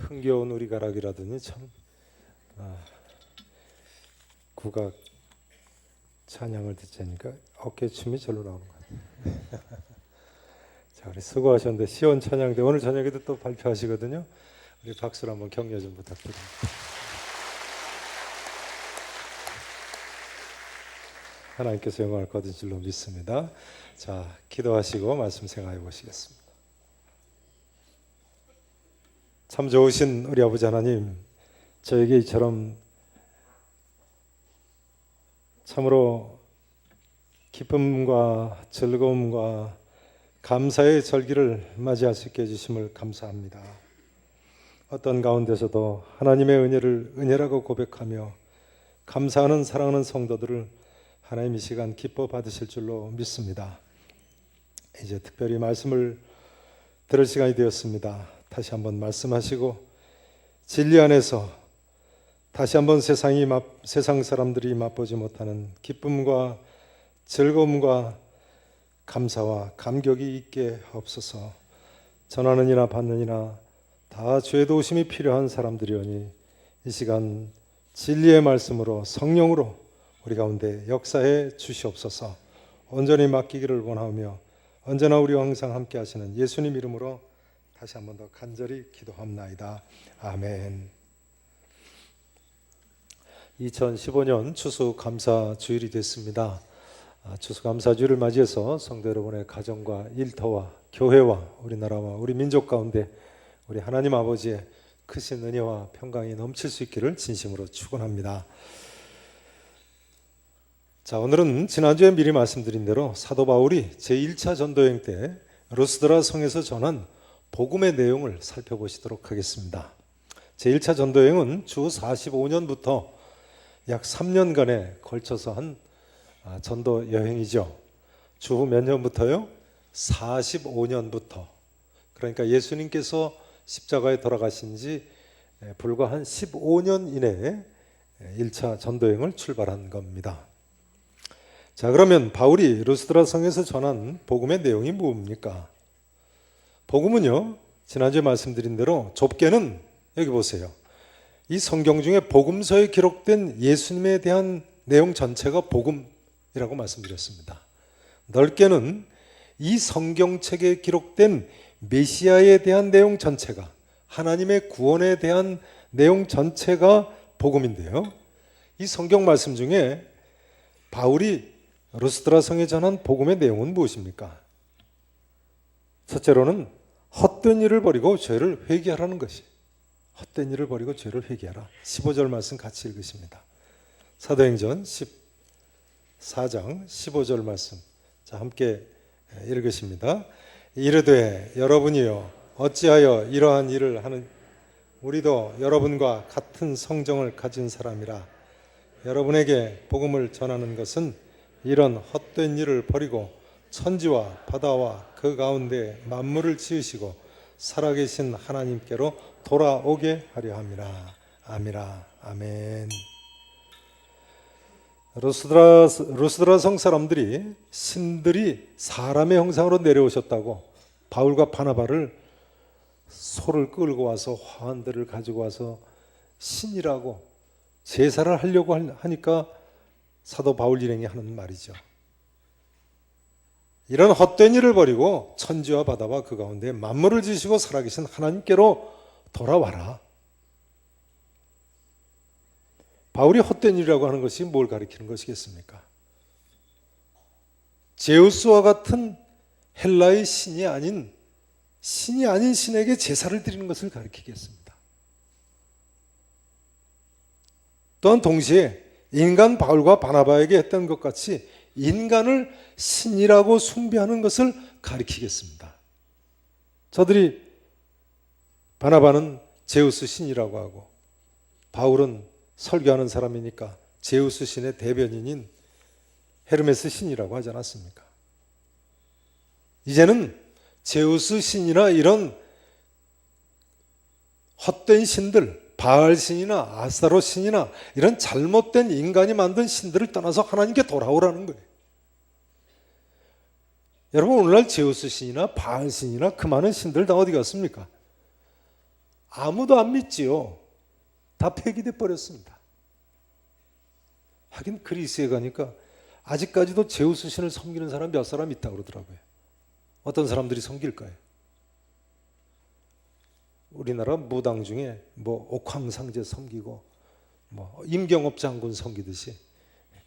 흥겨운 우리가락이라더니 참 국악 찬양을 듣자니까 어깨춤이 절로 나오는 것 같아요. 자, 우리 수고하셨는데 시온 찬양대 오늘 저녁에도 또 발표하시거든요. 우리 박수로 한번 격려 좀 부탁드립니다. 하나님께서 영광을 거두실 줄로 믿습니다. 자, 기도하시고 말씀 생각해 보시겠습니다. 참 좋으신 우리 아버지 하나님, 저에게 이처럼 참으로 기쁨과 즐거움과 감사의 절기를 맞이할 수 있게 해주심을 감사합니다. 어떤 가운데서도 하나님의 은혜를 은혜라고 고백하며 감사하는 사랑하는 성도들을 하나님 이 시간 기뻐 받으실 줄로 믿습니다. 이제 특별히 말씀을 들을 시간이 되었습니다. 다시 한번 말씀하시고 진리 안에서 다시 한번 세상 사람들이 맛보지 못하는 기쁨과 즐거움과 감사와 감격이 있게 하옵소서. 전하는 이나 받는 이나 다 죄 도우심이 필요한 사람들이오니 이 시간 진리의 말씀으로 성령으로 우리 가운데 역사해 주시옵소서. 온전히 맡기기를 원하며 언제나 우리와 항상 함께 하시는 예수님 이름으로 다시 한 번 더 간절히 기도합나이다. 아멘. 2015년 추수감사주일이 됐습니다. 추수감사주일을 맞이해서 성도 여러분의 가정과 일터와 교회와 우리나라와 우리 민족 가운데 우리 하나님 아버지의 크신 은혜와 평강이 넘칠 수 있기를 진심으로 축원합니다. 자, 오늘은 지난주에 미리 말씀드린 대로 사도 바울이 제1차 전도여행 때 루스드라 성에서 전한 복음의 내용을 살펴보시도록 하겠습니다. 제1차 전도여행은 주 45년부터 약 3년간에 걸쳐서 한 전도 여행이죠. 주 몇 년부터요? 45년부터. 그러니까 예수님께서 십자가에 돌아가신 지 불과 한 15년 이내에 1차 전도여행을 출발한 겁니다. 자, 그러면 바울이 루스드라 성에서 전한 복음의 내용이 뭡니까? 복음은요, 지난주에 말씀드린 대로 좁게는 여기 보세요. 이 성경 중에 복음서에 기록된 예수님에 대한 내용 전체가 복음이라고 말씀드렸습니다. 넓게는 이 성경책에 기록된 메시아에 대한 내용 전체가, 하나님의 구원에 대한 내용 전체가 복음인데요. 이 성경 말씀 중에 바울이 루스드라 성에 전한 복음의 내용은 무엇입니까? 첫째로는 헛된 일을 버리고 죄를 회개하라는 것이, 헛된 일을 버리고 죄를 회개하라. 15절 말씀 같이 읽으십니다. 사도행전 14장 15절 말씀, 자, 함께 읽으십니다. 이르되 여러분이요 어찌하여 이러한 일을 하는, 우리도 여러분과 같은 성정을 가진 사람이라. 여러분에게 복음을 전하는 것은 이런 헛된 일을 버리고 천지와 바다와 그 가운데 만물을 지으시고 살아계신 하나님께로 돌아오게 하려 함이라. 아미라. 아멘. 루스드라 성 사람들이 신들이 사람의 형상으로 내려오셨다고 바울과 바나바를 소를 끌고 와서 화환들을 가지고 와서 신이라고 제사를 하려고 하니까 사도 바울 일행이 하는 말이죠. 이런 헛된 일을 버리고 천지와 바다와 그 가운데 만물을 지으시고 살아계신 하나님께로 돌아와라. 바울이 헛된 일이라고 하는 것이 뭘 가리키는 것이겠습니까? 제우스와 같은 헬라의 신이 아닌 신에게 제사를 드리는 것을 가리키겠습니다. 또한 동시에 인간 바울과 바나바에게 했던 것 같이 인간을 신이라고 숭배하는 것을 가리키겠습니다. 저들이 바나바는 제우스 신이라고 하고 바울은 설교하는 사람이니까 제우스 신의 대변인인 헤르메스 신이라고 하지 않았습니까? 이제는 제우스 신이나 이런 헛된 신들, 바알 신이나 아스타롯 신이나 이런 잘못된 인간이 만든 신들을 떠나서 하나님께 돌아오라는 거예요. 여러분, 오늘날 제우스 신이나 바알 신이나 그 많은 신들 다 어디 갔습니까? 아무도 안 믿지요. 다 폐기돼 버렸습니다. 하긴 그리스에 가니까 아직까지도 제우스 신을 섬기는 사람 몇 사람 있다고 그러더라고요. 어떤 사람들이 섬길까요? 우리나라 무당 중에 뭐 옥황상제 섬기고 뭐 임경업 장군 섬기듯이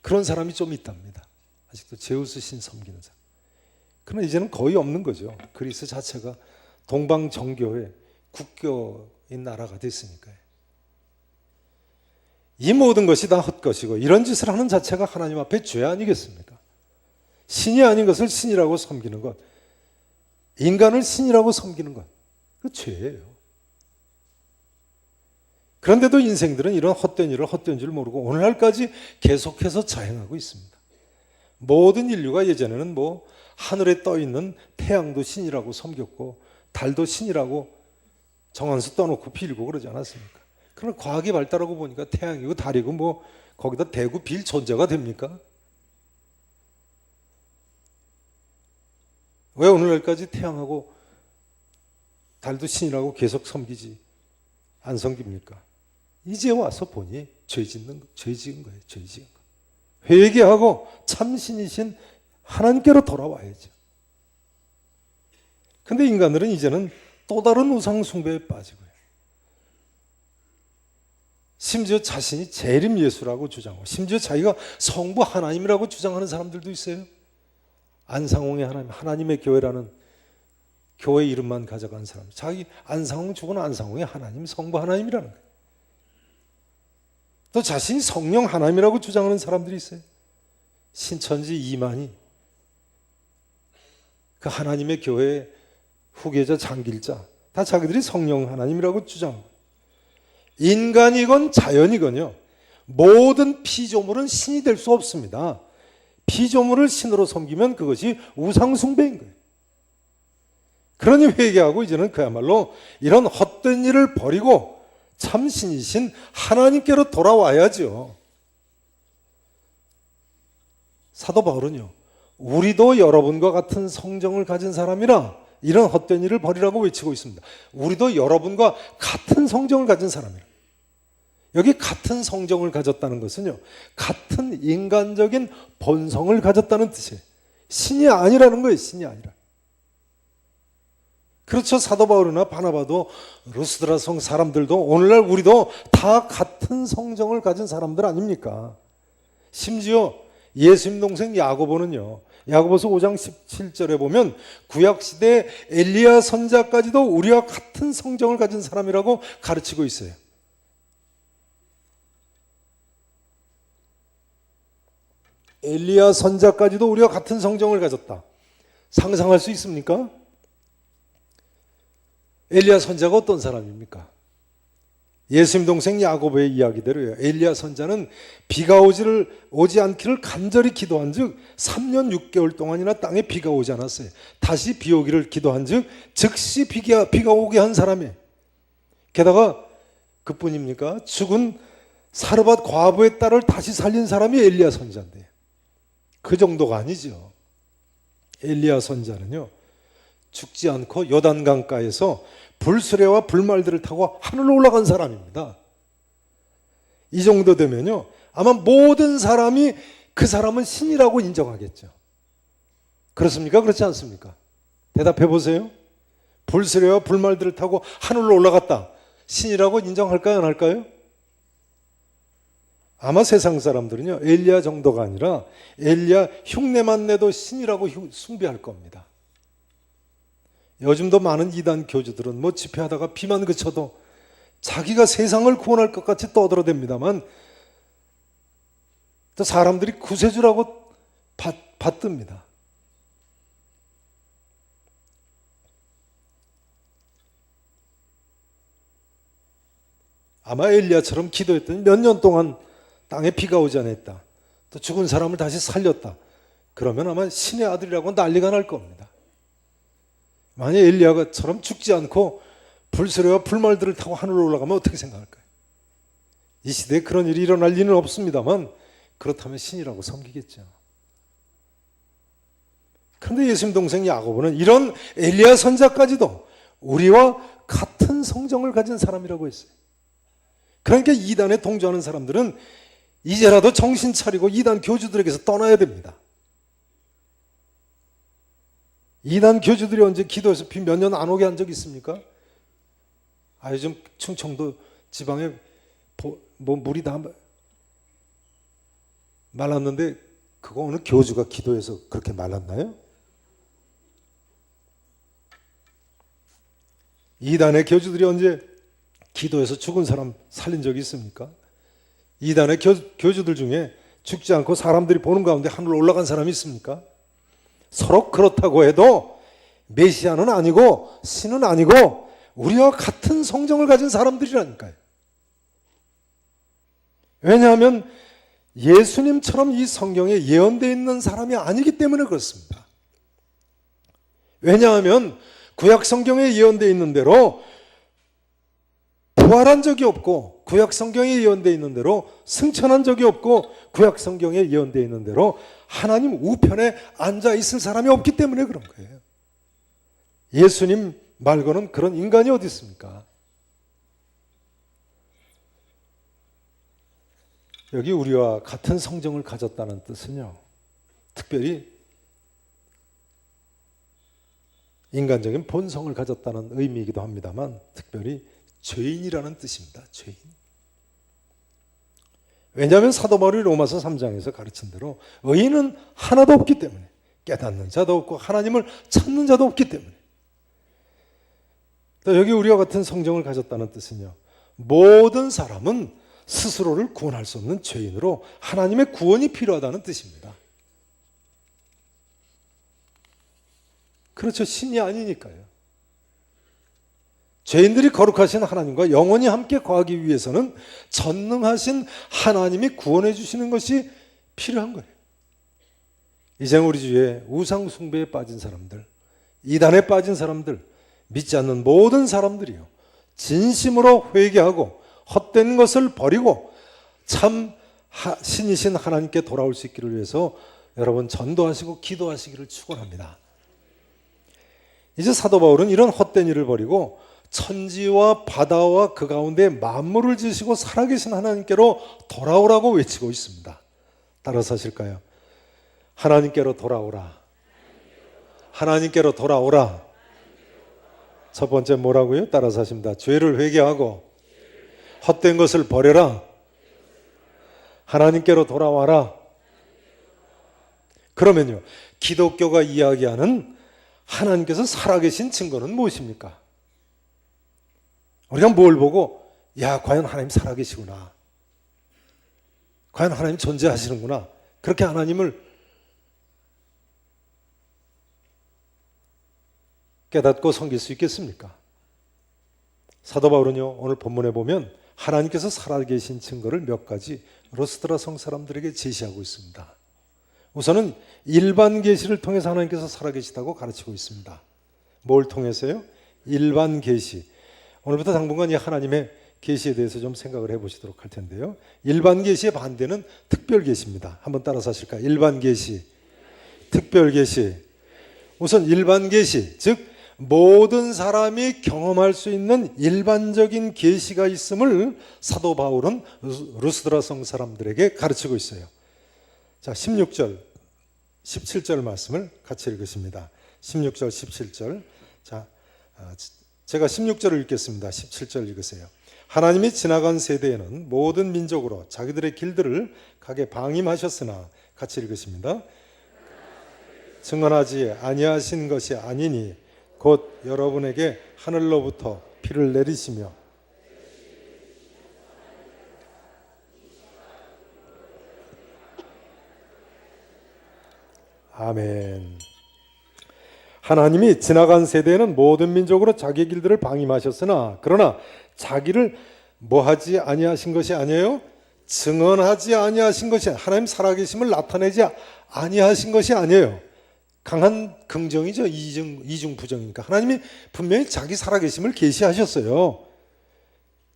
그런 사람이 좀 있답니다. 아직도 제우스 신 섬기는 사람. 그러나 이제는 거의 없는 거죠. 그리스 자체가 동방 정교의 국교인 나라가 됐으니까요. 이 모든 것이 다 헛것이고 이런 짓을 하는 자체가 하나님 앞에 죄 아니겠습니까? 신이 아닌 것을 신이라고 섬기는 것, 인간을 신이라고 섬기는 것, 그 죄예요. 그런데도 인생들은 이런 헛된 일을 헛된 줄 모르고 오늘날까지 계속해서 자행하고 있습니다. 모든 인류가 예전에는 뭐 하늘에 떠 있는 태양도 신이라고 섬겼고 달도 신이라고 정한수 떠놓고 빌고 그러지 않았습니까? 그럼 과학이 발달하고 보니까 태양이고 달이고 뭐 거기다 대고 빌 존재가 됩니까? 왜 오늘날까지 태양하고 달도 신이라고 계속 섬기지 안 섬깁니까? 이제 와서 보니 죄 지은 거예요. 죄 지은 거. 회개하고 참신이신 하나님께로 돌아와야죠. 근데 인간들은 이제는 또 다른 우상 숭배에 빠지고요. 심지어 자신이 재림 예수라고 주장하고 심지어 자기가 성부 하나님이라고 주장하는 사람들도 있어요. 안상홍의 하나님, 하나님의 교회라는 교회 이름만 가져간 사람. 자기 안상홍 죽은 안상홍의 하나님, 성부 하나님이라는 거예요. 또 자신이 성령 하나님이라고 주장하는 사람들이 있어요. 신천지 이만희, 그 하나님의 교회 후계자 장길자, 다 자기들이 성령 하나님이라고 주장합니다. 인간이건 자연이건요, 모든 피조물은 신이 될 수 없습니다. 피조물을 신으로 섬기면 그것이 우상숭배인 거예요. 그러니 회개하고 이제는 그야말로 이런 헛된 일을 버리고 참신이신 하나님께로 돌아와야죠. 사도 바울은요, 우리도 여러분과 같은 성정을 가진 사람이라 이런 헛된 일을 버리라고 외치고 있습니다. 우리도 여러분과 같은 성정을 가진 사람이라. 여기 같은 성정을 가졌다는 것은요, 같은 인간적인 본성을 가졌다는 뜻이에요. 신이 아니라는 거예요. 신이 아니라. 그렇죠. 사도 바울이나 바나바도 루스드라 성 사람들도 오늘날 우리도 다 같은 성정을 가진 사람들 아닙니까? 심지어 예수님 동생 야고보는요, 야고보서 5장 17절에 보면 구약시대 엘리야 선자까지도 우리와 같은 성정을 가진 사람이라고 가르치고 있어요. 엘리야 선자까지도 우리와 같은 성정을 가졌다. 상상할 수 있습니까? 엘리야 선자가 어떤 사람입니까? 예수님 동생 야고보의 이야기대로요, 엘리야 선자는 비가 오지 않기를 간절히 기도한 즉 3년 6개월 동안이나 땅에 비가 오지 않았어요. 다시 비 오기를 기도한 즉 즉시 비가 오게 한 사람이에요. 게다가 그뿐입니까? 죽은 사르밧 과부의 딸을 다시 살린 사람이 엘리야 선자인데 그 정도가 아니죠. 엘리야 선자는요, 죽지 않고 요단강가에서 불수레와 불말들을 타고 하늘로 올라간 사람입니다. 이 정도 되면요, 아마 모든 사람이 그 사람은 신이라고 인정하겠죠. 그렇습니까? 그렇지 않습니까? 대답해 보세요. 불수레와 불말들을 타고 하늘로 올라갔다. 신이라고 인정할까요? 안 할까요? 아마 세상 사람들은요, 엘리야 정도가 아니라 엘리야 흉내만 내도 신이라고 숭배할 겁니다. 요즘도 많은 이단 교주들은 뭐 집회하다가 비만 그쳐도 자기가 세상을 구원할 것 같이 떠들어댑니다만 또 사람들이 구세주라고 받듭니다. 아마 엘리야처럼 기도했더니 몇 년 동안 땅에 비가 오지 않았다. 또 죽은 사람을 다시 살렸다. 그러면 아마 신의 아들이라고 난리가 날 겁니다. 만약 엘리야처럼 죽지 않고 불수레와 불말들을 타고 하늘로 올라가면 어떻게 생각할까요? 이 시대에 그런 일이 일어날 리는 없습니다만 그렇다면 신이라고 섬기겠죠. 그런데 예수님 동생 야고보는 이런 엘리야 선자까지도 우리와 같은 성정을 가진 사람이라고 했어요. 그러니까 이단에 동조하는 사람들은 이제라도 정신 차리고 이단 교주들에게서 떠나야 됩니다. 이단 교주들이 언제 기도해서 비 몇 년 안 오게 한 적 있습니까? 요즘 충청도 지방에 물이 다 말랐는데 그거 어느 교주가 기도해서 그렇게 말랐나요? 이단의 교주들이 언제 기도해서 죽은 사람 살린 적이 있습니까? 이단의 교주들 중에 죽지 않고 사람들이 보는 가운데 하늘로 올라간 사람이 있습니까? 서로 그렇다고 해도 메시아는 아니고 신은 아니고 우리와 같은 성정을 가진 사람들이라니까요. 왜냐하면 예수님처럼 이 성경에 예언되어 있는 사람이 아니기 때문에 그렇습니다. 왜냐하면 구약 성경에 예언되어 있는 대로 부활한 적이 없고, 구약 성경에 예언되어 있는 대로 승천한 적이 없고, 구약 성경에 예언되어 있는 대로 하나님 우편에 앉아 있을 사람이 없기 때문에 그런 거예요. 예수님 말고는 그런 인간이 어디 있습니까? 여기 우리와 같은 성정을 가졌다는 뜻은요, 특별히 인간적인 본성을 가졌다는 의미이기도 합니다만 특별히 죄인이라는 뜻입니다. 죄인. 왜냐하면 사도 바울이 로마서 3장에서 가르친 대로 의인은 하나도 없기 때문에, 깨닫는 자도 없고 하나님을 찾는 자도 없기 때문에. 또 여기 우리와 같은 성정을 가졌다는 뜻은요, 모든 사람은 스스로를 구원할 수 없는 죄인으로 하나님의 구원이 필요하다는 뜻입니다. 그렇죠. 신이 아니니까요. 죄인들이 거룩하신 하나님과 영원히 함께 거하기 위해서는 전능하신 하나님이 구원해 주시는 것이 필요한 거예요. 이제 우리 주위에 우상 숭배에 빠진 사람들, 이단에 빠진 사람들, 믿지 않는 모든 사람들이요, 진심으로 회개하고 헛된 것을 버리고 참 신이신 하나님께 돌아올 수 있기를 위해서 여러분 전도하시고 기도하시기를 축원합니다. 이제 사도 바울은 이런 헛된 일을 버리고 천지와 바다와 그 가운데 만물을 지으시고 살아계신 하나님께로 돌아오라고 외치고 있습니다. 따라서 하실까요? 하나님께로 돌아오라. 하나님께로 돌아오라. 첫 번째 뭐라고요? 따라서 하십니다. 죄를 회개하고 헛된 것을 버려라. 하나님께로 돌아와라. 그러면요, 기독교가 이야기하는 하나님께서 살아계신 증거는 무엇입니까? 우리가 뭘 보고 과연 하나님 살아계시구나, 과연 하나님 존재하시는구나, 그렇게 하나님을 깨닫고 섬길 수 있겠습니까? 사도 바울은요, 오늘 본문에 보면 하나님께서 살아계신 증거를 몇 가지 루스드라 성 사람들에게 제시하고 있습니다. 우선은 일반 계시를 통해서 하나님께서 살아계시다고 가르치고 있습니다. 뭘 통해서요? 일반 계시. 오늘부터 당분간 이 하나님의 계시에 대해서 좀 생각을 해보시도록 할 텐데요, 일반 계시의 반대는 특별 계시입니다. 한번 따라서 하실까요? 일반 계시, 특별 계시. 우선 일반 계시, 즉 모든 사람이 경험할 수 있는 일반적인 계시가 있음을 사도 바울은 루스드라 성 사람들에게 가르치고 있어요. 자, 16절, 17절 말씀을 같이 읽으십니다. 16절, 17절. 자, 제가 16절을 읽겠습니다. 17절 읽으세요. 하나님이 지나간 세대에는 모든 민족으로 자기들의 길들을 가게 방임하셨으나, 같이 읽으십니다. 증언하지 아니하신 것이 아니니 곧 여러분에게 하늘로부터 피를 내리시며 아멘. 하나님이 지나간 세대에는 모든 민족으로 자기 길들을 방임하셨으나, 그러나 자기를 뭐하지 아니하신 것이 아니에요? 증언하지 아니하신 것이, 하나님 살아계심을 나타내지 아니하신 것이 아니에요. 강한 긍정이죠. 이중 부정이니까. 하나님이 분명히 자기 살아계심을 계시하셨어요.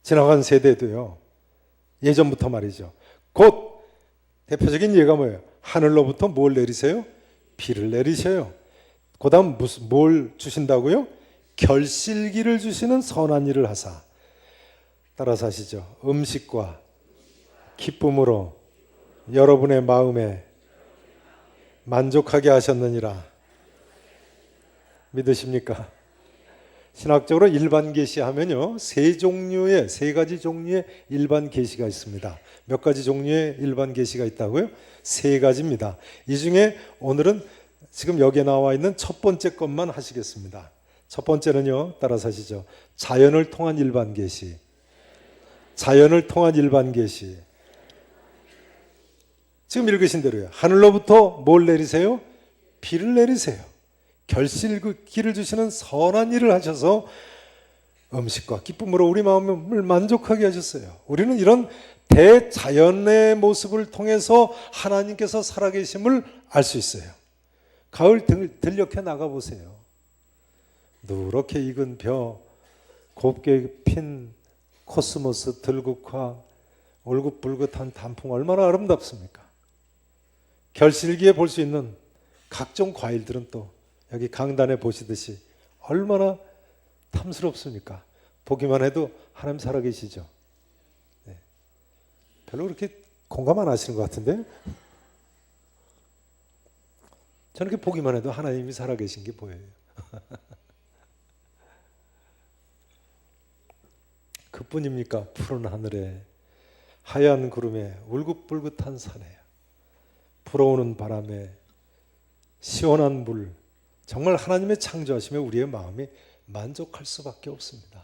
지나간 세대도요. 예전부터 말이죠. 곧 대표적인 예가 뭐예요? 하늘로부터 뭘 내리세요? 비를 내리셔요. 그 다음 뭘 주신다고요? 결실기를 주시는 선한 일을 하사. 따라서 하시죠. 음식과 기쁨으로 여러분의 마음에 만족하게 하셨느니라. 믿으십니까? 신학적으로 일반 계시하면요, 세 가지 종류의 일반 계시가 있습니다. 몇 가지 종류의 일반 계시가 있다고요? 세 가지입니다. 이 중에 오늘은 지금 여기에 나와 있는 첫 번째 것만 하시겠습니다. 첫 번째는요, 따라서 하시죠. 자연을 통한 일반 계시. 자연을 통한 일반 계시. 지금 읽으신 대로요. 하늘로부터 뭘 내리세요? 비를 내리세요. 결실기를 주시는 선한 일을 하셔서 음식과 기쁨으로 우리 마음을 만족하게 하셨어요. 우리는 이런 대자연의 모습을 통해서 하나님께서 살아계심을 알 수 있어요. 가을 들녘에 나가보세요. 누렇게 익은 벼, 곱게 핀 코스모스 들국화, 울긋불긋한 단풍 얼마나 아름답습니까? 결실기에 볼 수 있는 각종 과일들은 또 여기 강단에 보시듯이 얼마나 탐스럽습니까? 보기만 해도 하나님 살아계시죠. 네. 별로 그렇게 공감 안 하시는 것 같은데, 저는 이렇게 보기만 해도 하나님이 살아계신 게 보여요. 그뿐입니까? 푸른 하늘에 하얀 구름에 울긋불긋한 산에 불어오는 바람에 시원한 물, 정말 하나님의 창조하심에 우리의 마음이 만족할 수밖에 없습니다.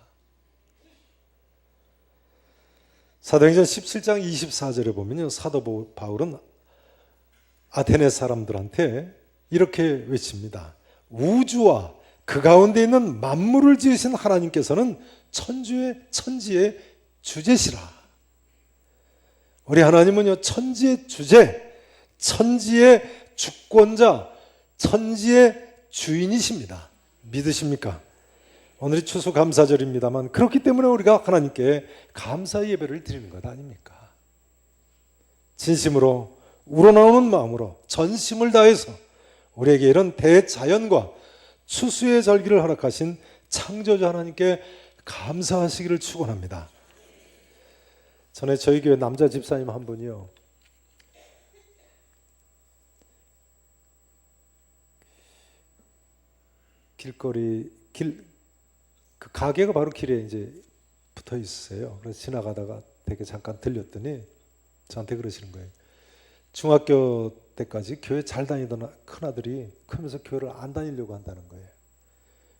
사도행전 17장 24절에 보면요, 사도 바울은 아테네 사람들한테 이렇게 외칩니다. 우주와 그 가운데 있는 만물을 지으신 하나님께서는 천지의 주제시라. 우리 하나님은요, 천지의 주제, 천지의 주권자, 천지의 주인이십니다. 믿으십니까? 오늘이 추수감사절입니다만, 그렇기 때문에 우리가 하나님께 감사 예배를 드리는 것 아닙니까? 진심으로 우러나오는 마음으로 전심을 다해서 우리에게 이런 대자연과 추수의 절기를 허락하신 창조주 하나님께 감사하시기를 축원합니다. 전에 저희 교회 남자 집사님 한 분이요, 그 가게가 바로 길에 이제 붙어 있었어요. 그래서 지나가다가 되게 잠깐 들렸더니 저한테 그러시는 거예요. 중학교 때까지 교회 잘 다니던 큰아들이 크면서 교회를 안 다니려고 한다는 거예요.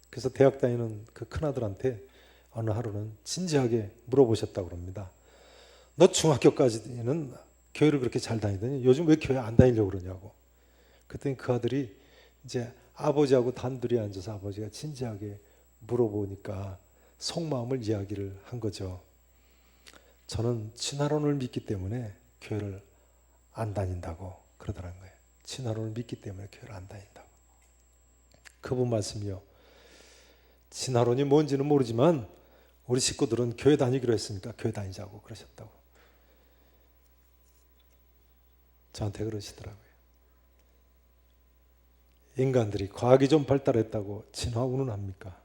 그래서 대학 다니는 그 큰아들한테 어느 하루는 진지하게 물어보셨다고 합니다. 너 중학교까지는 교회를 그렇게 잘 다니더니 요즘 왜 교회 안 다니려고 그러냐고. 그랬더니 그 아들이 이제 아버지하고 단둘이 앉아서 아버지가 진지하게 물어보니까 속마음을 이야기를 한 거죠. 저는 진화론을 믿기 때문에 교회를 안 다닌다고 그러더라는 거예요. 진화론을 믿기 때문에 교회를 안 다닌다고. 그분 말씀이요, 진화론이 뭔지는 모르지만 우리 식구들은 교회 다니기로 했으니까 교회 다니자고 그러셨다고 저한테 그러시더라고요. 인간들이 과학이 좀 발달했다고 진화 운운합니까?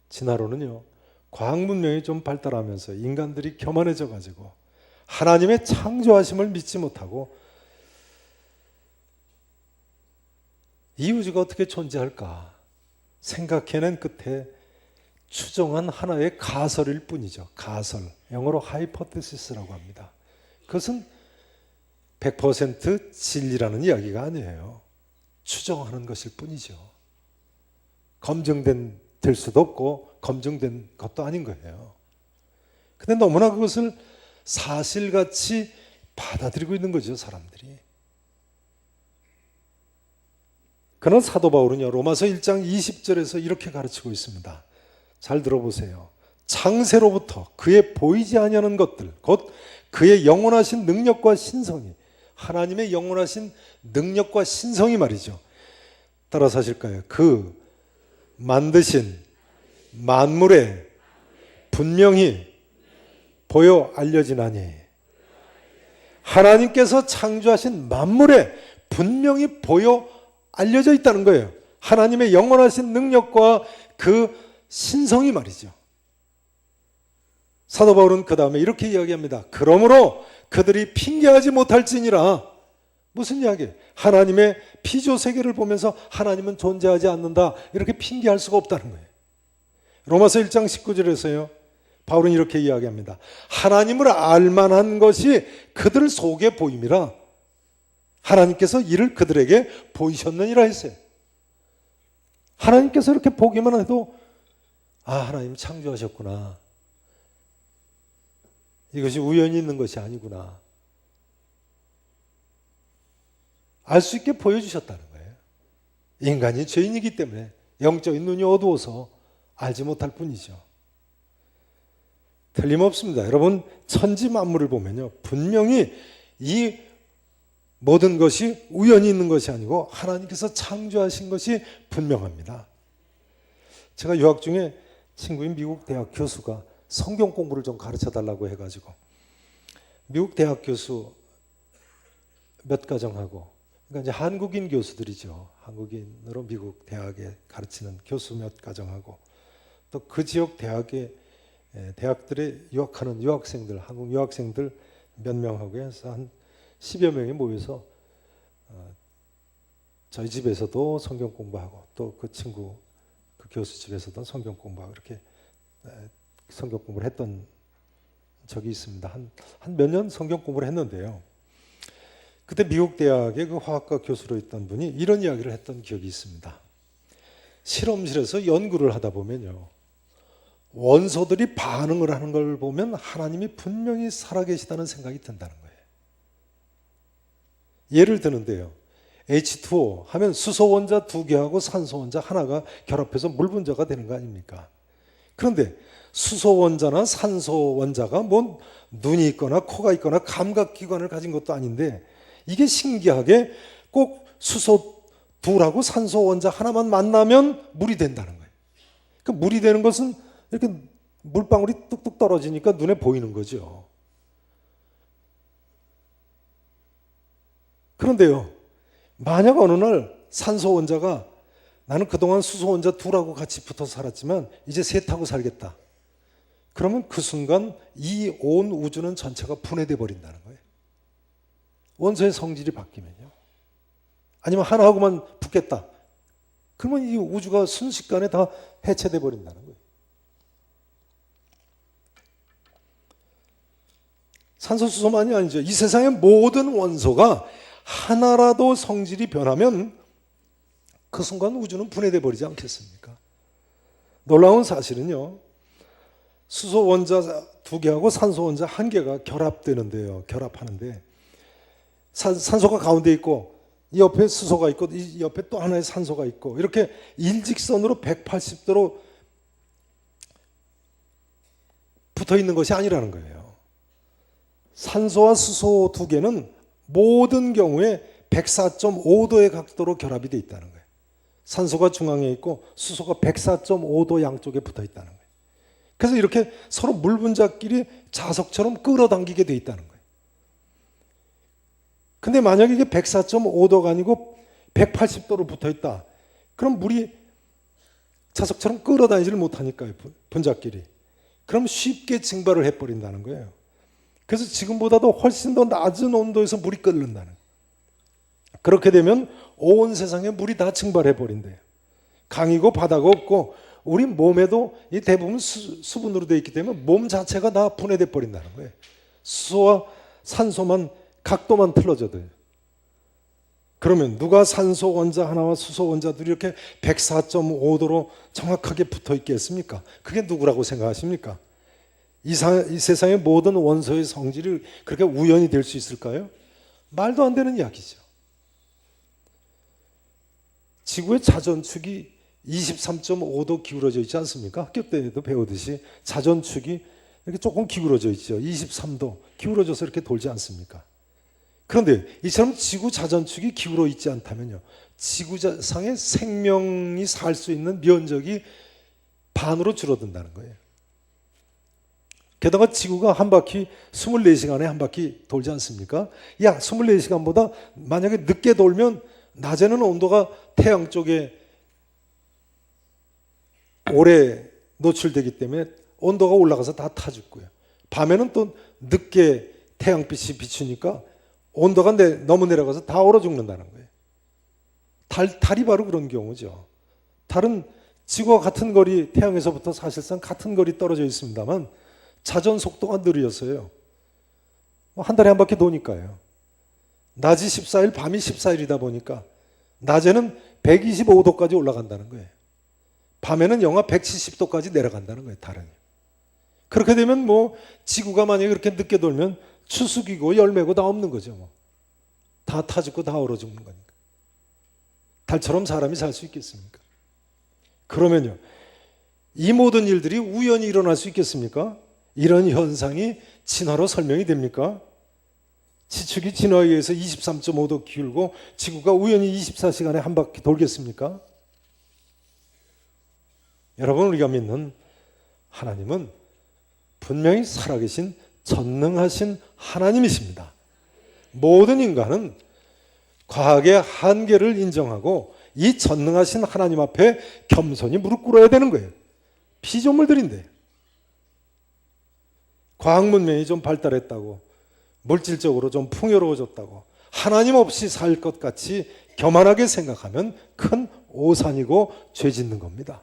진화론은요, 과학 문명이 좀 발달하면서 인간들이 교만해져 가지고 하나님의 창조하심을 믿지 못하고 이 우주가 어떻게 존재할까 생각해낸 끝에 추정한 하나의 가설일 뿐이죠. 가설, 영어로 하이포테시스라고 합니다. 그것은 100% 진리라는 이야기가 아니에요. 추정하는 것일 뿐이죠. 될 수도 없고 검증된 것도 아닌 거예요. 근데 너무나 그것을 사실같이 받아들이고 있는 거죠, 사람들이. 그러나 사도 바울은요, 로마서 1장 20절에서 이렇게 가르치고 있습니다. 잘 들어보세요. 창세로부터 그의 보이지 아니하는 것들, 곧 그의 영원하신 능력과 신성이, 하나님의 영원하신 능력과 신성이 말이죠. 따라서 하실까요? 그 만드신 만물에 분명히 보여 알려지나니, 하나님께서 창조하신 만물에 분명히 보여 알려져 있다는 거예요. 하나님의 영원하신 능력과 그 신성이 말이죠. 사도 바울은 그 다음에 이렇게 이야기합니다. 그러므로 그들이 핑계하지 못할지니라. 무슨 이야기? 하나님의 피조 세계를 보면서 하나님은 존재하지 않는다, 이렇게 핑계할 수가 없다는 거예요. 로마서 1장 19절에서요 바울은 이렇게 이야기합니다. 하나님을 알만한 것이 그들 속에 보임이라 하나님께서 이를 그들에게 보이셨느니라 했어요. 하나님께서 이렇게 보기만 해도 하나님 창조하셨구나, 이것이 우연히 있는 것이 아니구나, 알 수 있게 보여주셨다는 거예요. 인간이 죄인이기 때문에 영적인 눈이 어두워서 알지 못할 뿐이죠. 틀림없습니다. 여러분, 천지 만물을 보면요, 분명히 이 모든 것이 우연히 있는 것이 아니고 하나님께서 창조하신 것이 분명합니다. 제가 유학 중에 친구인 미국 대학 교수가 성경 공부를 좀 가르쳐 달라고 해가지고 미국 대학 교수 몇 가정하고, 그러니까 이제 한국인 교수들이죠. 한국인으로 미국 대학에 가르치는 교수 몇 가정하고, 또 그 지역 대학들에 유학하는 유학생들, 한국 유학생들 몇 명하고 해서 한 10여 명이 모여서 저희 집에서도 성경 공부하고, 또 그 친구 그 교수 집에서도 성경 공부하고, 이렇게 성경 공부를 했던 적이 있습니다. 한 몇 년 성경 공부를 했는데요. 그때 미국 대학의 그 화학과 교수로 있던 분이 이런 이야기를 했던 기억이 있습니다. 실험실에서 연구를 하다 보면요, 원소들이 반응을 하는 걸 보면 하나님이 분명히 살아계시다는 생각이 든다는 거예요. 예를 드는데요, H2O 하면 수소 원자 2개하고 산소 원자 하나가 결합해서 물 분자가 되는 거 아닙니까? 그런데 수소 원자나 산소 원자가 뭐 눈이 있거나 코가 있거나 감각기관을 가진 것도 아닌데, 이게 신기하게 꼭 수소 둘하고 산소 원자 하나만 만나면 물이 된다는 거예요. 그 물이 되는 것은 이렇게 물방울이 뚝뚝 떨어지니까 눈에 보이는 거죠. 그런데요, 만약 어느 날 산소 원자가 나는 그동안 수소 원자 둘하고 같이 붙어 살았지만 이제 셋하고 살겠다, 그러면 그 순간 이 온 우주는 전체가 분해돼 버린다는 거예요. 원소의 성질이 바뀌면요. 아니면 하나하고만 붙겠다, 그러면 이 우주가 순식간에 다 해체돼 버린다는 거예요. 산소, 수소만이 아니죠. 이 세상의 모든 원소가 하나라도 성질이 변하면 그 순간 우주는 분해돼 버리지 않겠습니까? 놀라운 사실은요, 수소 원자 2개하고 산소 원자 1개가 결합되는데요, 결합하는데 산소가 가운데 있고 이 옆에 수소가 있고 이 옆에 또 하나의 산소가 있고, 이렇게 일직선으로 180도로 붙어 있는 것이 아니라는 거예요. 산소와 수소 2개는 모든 경우에 104.5도의 각도로 결합이 되어 있다는 거예요. 산소가 중앙에 있고 수소가 104.5도 양쪽에 붙어 있다는 거예요. 그래서 이렇게 서로 물 분자끼리 자석처럼 끌어당기게 되어 있다는 거예요. 근데 만약에 이게 104.5도가 아니고 180도로 붙어 있다, 그럼 물이 자석처럼 끌어다니지를 못하니까요, 분자끼리. 그럼 쉽게 증발을 해버린다는 거예요. 그래서 지금보다도 훨씬 더 낮은 온도에서 물이 끓는다는 거예요. 그렇게 되면 온 세상에 물이 다 증발해버린대요. 강이고 바다가 없고, 우리 몸에도 이 대부분 수분으로 되어 있기 때문에 몸 자체가 다 분해돼 버린다는 거예요. 수소와 산소만 각도만 틀어져도요. 그러면 누가 산소 원자 하나와 수소 원자들이 이렇게 104.5도로 정확하게 붙어 있겠습니까? 그게 누구라고 생각하십니까? 이 세상의 모든 원소의 성질이 그렇게 우연히 될 수 있을까요? 말도 안 되는 이야기죠. 지구의 자전축이 23.5도 기울어져 있지 않습니까? 학교 때도 배우듯이 자전축이 이렇게 조금 기울어져 있죠. 23도 기울어져서 이렇게 돌지 않습니까? 그런데 이처럼 지구 자전축이 기울어 있지 않다면요, 지구상의 생명이 살 수 있는 면적이 반으로 줄어든다는 거예요. 게다가 지구가 한 바퀴 24시간에 한 바퀴 돌지 않습니까? 24시간보다 만약에 늦게 돌면 낮에는 온도가 태양 쪽에 오래 노출되기 때문에 온도가 올라가서 다 타 죽고요. 밤에는 또 늦게 태양빛이 비추니까 온도가 너무 내려가서 다 얼어 죽는다는 거예요. 달이 바로 그런 경우죠. 달은 지구와 같은 거리, 태양에서부터 사실상 같은 거리 떨어져 있습니다만 자전 속도가 느려서요. 한 달에 한 바퀴 도니까요. 낮이 14일, 밤이 14일이다 보니까 낮에는 125도까지 올라간다는 거예요. 밤에는 영하 170도까지 내려간다는 거예요, 달은. 그렇게 되면 지구가 만약에 그렇게 늦게 돌면 추수기고 열매고 다 없는 거죠. 다 타 죽고 다 얼어 죽는 거니까. 달처럼 사람이 살 수 있겠습니까? 그러면요, 이 모든 일들이 우연히 일어날 수 있겠습니까? 이런 현상이 진화로 설명이 됩니까? 지축이 진화에 의해서 23.5도 기울고 지구가 우연히 24시간에 한 바퀴 돌겠습니까? 여러분, 우리가 믿는 하나님은 분명히 살아계신 전능하신 하나님이십니다. 모든 인간은 과학의 한계를 인정하고 이 전능하신 하나님 앞에 겸손히 무릎 꿇어야 되는 거예요. 피조물들인데 과학 문명이 좀 발달했다고, 물질적으로 좀 풍요로워졌다고 하나님 없이 살 것 같이 교만하게 생각하면 큰 오산이고 죄 짓는 겁니다.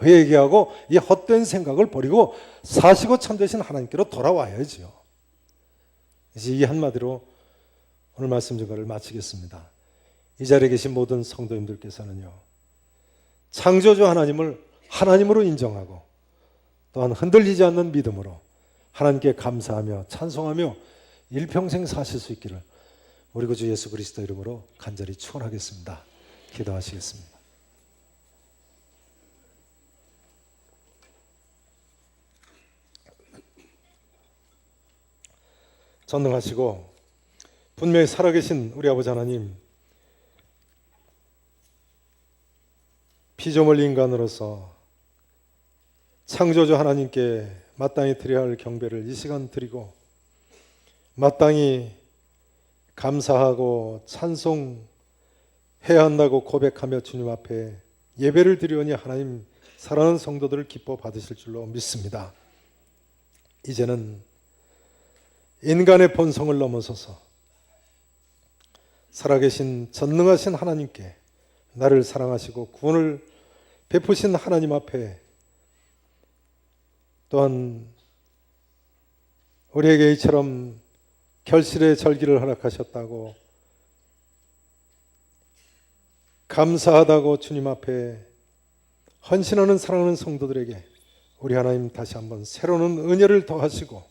회개하고 이 헛된 생각을 버리고 사시고 참되신 하나님께로 돌아와야죠. 이제 이 한마디로 오늘 말씀 증거를 마치겠습니다. 이 자리에 계신 모든 성도님들께서는요, 창조주 하나님을 하나님으로 인정하고 또한 흔들리지 않는 믿음으로 하나님께 감사하며 찬송하며 일평생 사실 수 있기를 우리 구주 예수 그리스도 이름으로 간절히 축원하겠습니다. 기도하시겠습니다. 전능하시고 분명히 살아계신 우리 아버지 하나님, 피조물 인간으로서 창조주 하나님께 마땅히 드려야 할 경배를 이 시간 드리고 마땅히 감사하고 찬송해야 한다고 고백하며 주님 앞에 예배를 드리오니 하나님 사랑하는 성도들을 기뻐 받으실 줄로 믿습니다. 이제는 인간의 본성을 넘어서서 살아계신 전능하신 하나님께 나를 사랑하시고 구원을 베푸신 하나님 앞에 또한 우리에게 이처럼 결실의 절기를 허락하셨다고 감사하다고 주님 앞에 헌신하는 사랑하는 성도들에게 우리 하나님 다시 한번 새로운 은혜를 더하시고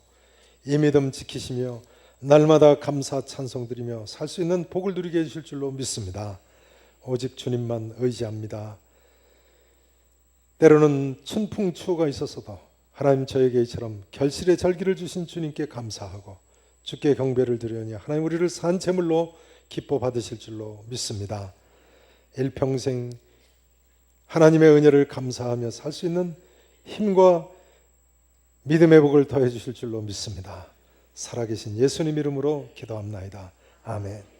이 믿음 지키시며 날마다 감사 찬송드리며 살 수 있는 복을 누리게 해주실 줄로 믿습니다. 오직 주님만 의지합니다. 때로는 춘풍추가 있었어도 하나님 저에게 이처럼 결실의 절기를 주신 주님께 감사하고 주께 경배를 드리오니 하나님 우리를 산 제물로 기뻐 받으실 줄로 믿습니다. 일평생 하나님의 은혜를 감사하며 살 수 있는 힘과 믿음의 복을 더해 주실 줄로 믿습니다. 살아계신 예수님 이름으로 기도합나이다. 아멘.